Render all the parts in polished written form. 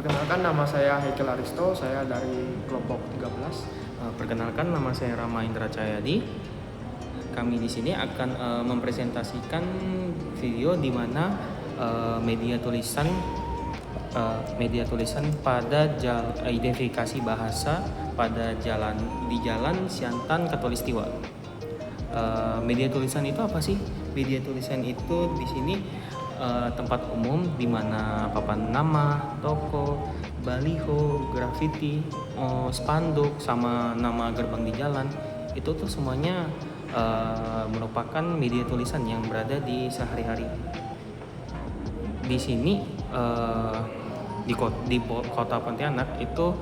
Perkenalkan, nama saya Heikel Aristo, saya dari kelompok 13. Perkenalkan, nama saya Rama Indra Cahyadi. Kami di sini akan mempresentasikan video di mana media tulisan pada identifikasi bahasa pada di Jalan Siantan Katulistiwa. Media tulisan itu apa sih? Media tulisan itu di sini tempat umum di mana papan nama, toko, baliho, grafiti, spanduk, sama nama gerbang di jalan itu tuh semuanya merupakan media tulisan yang berada di sehari-hari. Di sini di kota Pontianak itu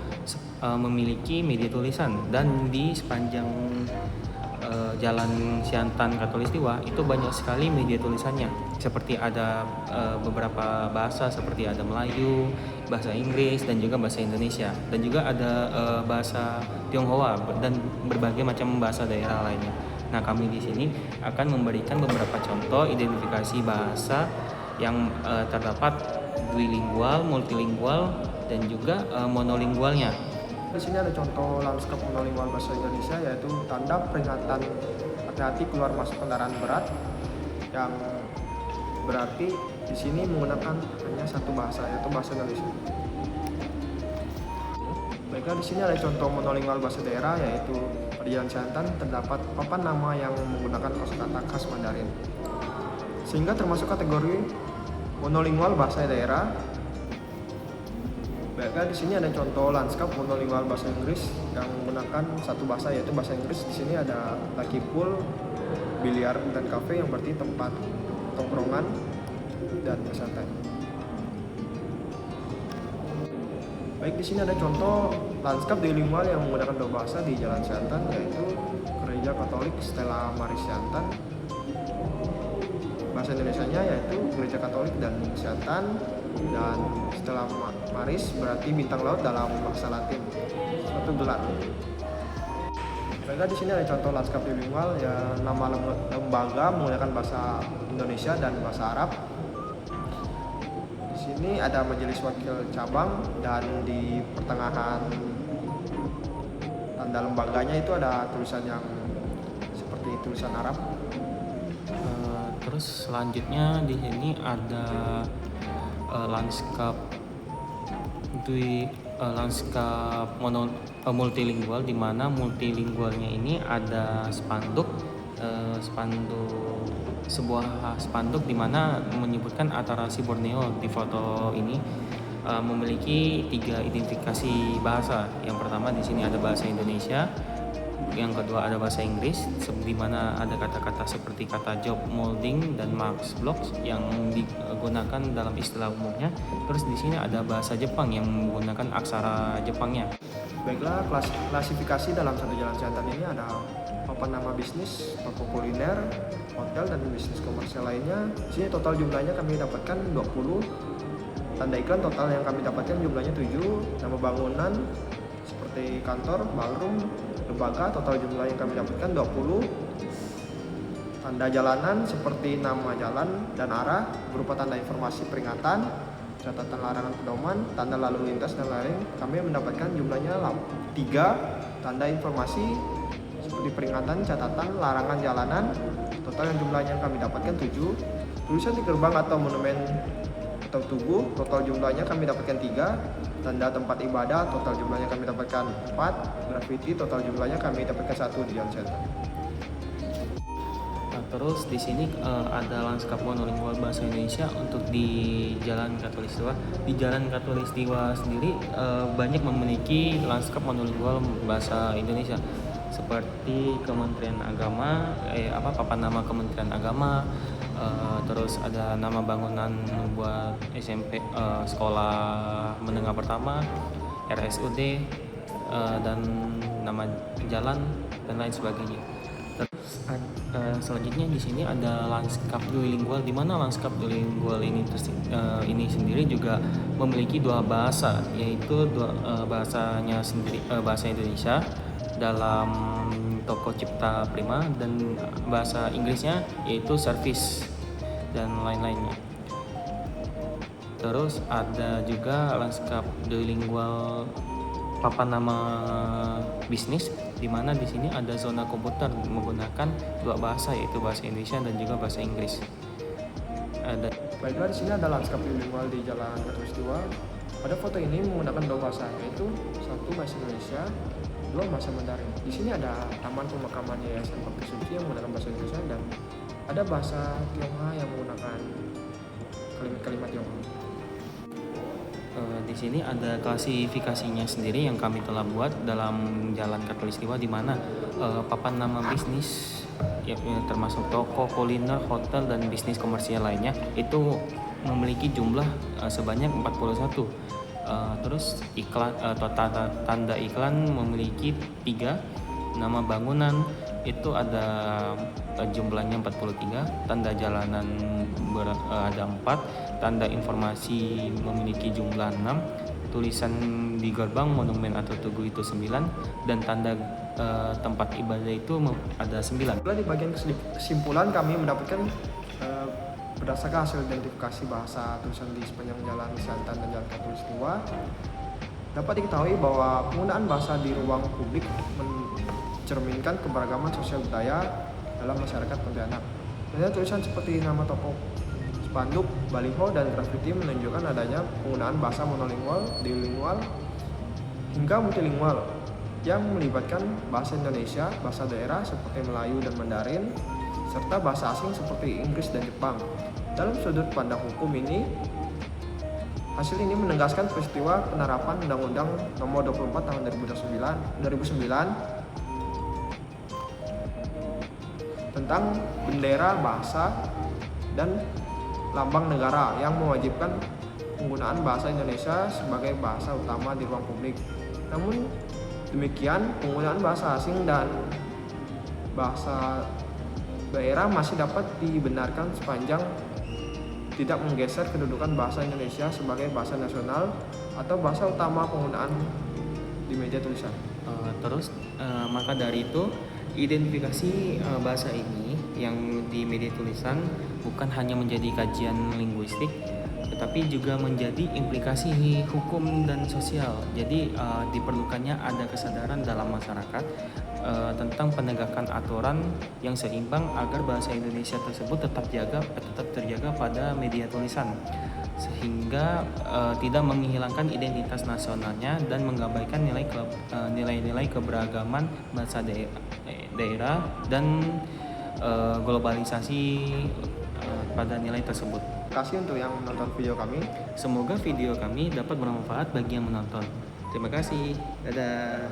memiliki media tulisan, dan di sepanjang Jalan Siantan Katulistiwa itu banyak sekali media tulisannya, seperti ada beberapa bahasa seperti ada Melayu, bahasa Inggris, dan juga bahasa Indonesia, dan juga ada bahasa Tionghoa dan berbagai macam bahasa daerah lainnya. Nah, kami di sini akan memberikan beberapa contoh identifikasi bahasa yang terdapat bilingual, multilingual, dan juga monolingualnya. Di sini ada contoh lanskap monolingual bahasa Indonesia, yaitu tanda peringatan hati-hati keluar masuk kendaraan berat, yang berarti di sini menggunakan hanya satu bahasa, yaitu bahasa Indonesia. Baiklah, di sini ada contoh monolingual bahasa daerah, yaitu pada Jalan Siantan terdapat papan nama yang menggunakan kosakata khas Mandarin, sehingga termasuk kategori monolingual bahasa daerah. Baiklah, di sini ada contoh lanskap monolingual bahasa Inggris yang menggunakan satu bahasa, yaitu bahasa Inggris. Di sini ada lucky pool, biliar, dan kafe, yang berarti tempat tongkrongan dan bersantai. Baik, di sini ada contoh lanskap bilingual yang menggunakan dua bahasa di Jalan Siantan, yaitu Gereja Katolik Stella Maris Siantan. Bahasa Indonesianya yaitu Gereja Katolik dan Siantan, dan Stella Maris berarti bintang laut dalam bahasa Latin, suatu gelar. Baiklah, di sini ada contoh lanskap bilingual ya, nama lembaga menggunakan bahasa Indonesia dan bahasa Arab. Di sini ada majelis wakil cabang, dan di pertengahan tanda lembaganya itu ada tulisan yang seperti tulisan Arab. Terus selanjutnya di sini ada lanskap multilingual, di mana multilingualnya ini ada sebuah spanduk di mana menyebutkan Atarasi Borneo. Di foto ini memiliki 3 identifikasi bahasa. Yang pertama di sini ada bahasa Indonesia, yang kedua ada bahasa Inggris, di mana ada kata-kata seperti kata job molding dan Max blocks yang digunakan dalam istilah umumnya. Terus di sini ada bahasa Jepang yang menggunakan aksara Jepangnya. Baiklah, klasifikasi dalam satu Jalan Siantan ini ada papan nama bisnis, toko kuliner, hotel, dan bisnis komersial lainnya. Di sini total jumlahnya kami dapatkan 20. Tanda iklan total yang kami dapatkan jumlahnya 7. Nama bangunan seperti kantor, ballroom, lembaga, total jumlah yang kami dapatkan 20. Tanda jalanan seperti nama jalan dan arah berupa tanda informasi peringatan, catatan larangan pedoman, tanda lalu lintas, dan lain, kami mendapatkan jumlahnya 3. Tanda informasi seperti peringatan, catatan, larangan jalanan, total yang jumlahnya yang kami dapatkan 7. Tulisan di gerbang atau monumen atau tugu, total jumlahnya kami dapatkan 3. Tanda tempat ibadah, total jumlahnya kami dapatkan 4. Grafiti, total jumlahnya kami dapatkan 1 di Jalan Siantan. Terus di sini ada lanskap monolingual bahasa Indonesia untuk di Jalan Katulistiwa. Di Jalan Katulistiwa sendiri banyak memiliki lanskap monolingual bahasa Indonesia, seperti Kementerian Agama, papan nama Kementerian Agama, terus ada nama bangunan buat SMP, sekolah menengah pertama, RSUD, dan nama jalan dan lain sebagainya. Terus selanjutnya di sini ada lanskap bilingual, di mana lanskap bilingual ini sendiri juga memiliki 2 bahasa, yaitu bahasanya sendiri bahasa Indonesia dalam Toko Cipta Prima, dan bahasa Inggrisnya yaitu service dan lain-lainnya. Terus ada juga lanskap bilingual papan nama bisnis, di mana di sini ada zona komputer menggunakan dua bahasa, yaitu bahasa Indonesia dan juga bahasa Inggris. Ada Baiklah, di sini ada lanskap bilingual di Jalan Katulistiwa. Pada foto ini menggunakan dua bahasa, yaitu satu bahasa Indonesia, dua bahasa Mandarin. Di sini ada taman pemakaman Yayasan Bakti Suci yang menggunakan bahasa Indonesia, dan ada bahasa Tionghoa yang menggunakan kalimat-kalimat Tionghoa. Di sini ada klasifikasinya sendiri yang kami telah buat dalam Jalan Katulistiwa, di mana papan nama bisnis termasuk toko, kuliner, hotel, dan bisnis komersial lainnya itu memiliki jumlah sebanyak 41. Terus tanda iklan memiliki 3. Nama bangunan itu ada jumlahnya 43, tanda jalanan ada 4, tanda informasi memiliki jumlah 6, tulisan di gerbang monumen atau tugu itu 9, dan tanda tempat ibadah itu ada 9. Setelah di bagian kesimpulan, kami mendapatkan berdasarkan hasil identifikasi bahasa tulisan di sepanjang Jalan Siantan dan Jalan Katulistiwa, dapat diketahui bahwa penggunaan bahasa di ruang publik mencerminkan keberagaman sosial budaya dalam masyarakat Pontianak. Misalnya tulisan seperti nama toko, spanduk, baliho, dan grafiti menunjukkan adanya penggunaan bahasa monolingual, bilingual, hingga multilingual yang melibatkan bahasa Indonesia, bahasa daerah seperti Melayu dan Mandarin, serta bahasa asing seperti Inggris dan Jepang. Dalam sudut pandang hukum ini, hasil ini menegaskan peristiwa penerapan Undang-Undang Nomor 24 Tahun 2009 tentang bendera, bahasa, dan lambang negara yang mewajibkan penggunaan bahasa Indonesia sebagai bahasa utama di ruang publik. Namun demikian, penggunaan bahasa asing dan bahasa daerah masih dapat dibenarkan sepanjang tidak menggeser kedudukan bahasa Indonesia sebagai bahasa nasional atau bahasa utama penggunaan di media tulisan. Maka dari itu, identifikasi bahasa ini yang di media tulisan bukan hanya menjadi kajian linguistik, tetapi juga menjadi implikasi hukum dan sosial. Jadi diperlukannya ada kesadaran dalam masyarakat tentang penegakan aturan yang seimbang agar bahasa Indonesia tersebut tetap terjaga pada media tulisan, sehingga tidak menghilangkan identitas nasionalnya dan mengabaikan nilai-nilai keberagaman bahasa daerah dan globalisasi pada nilai tersebut. Terima kasih untuk yang menonton video kami. Semoga video kami dapat bermanfaat bagi yang menonton. Terima kasih. Dadah.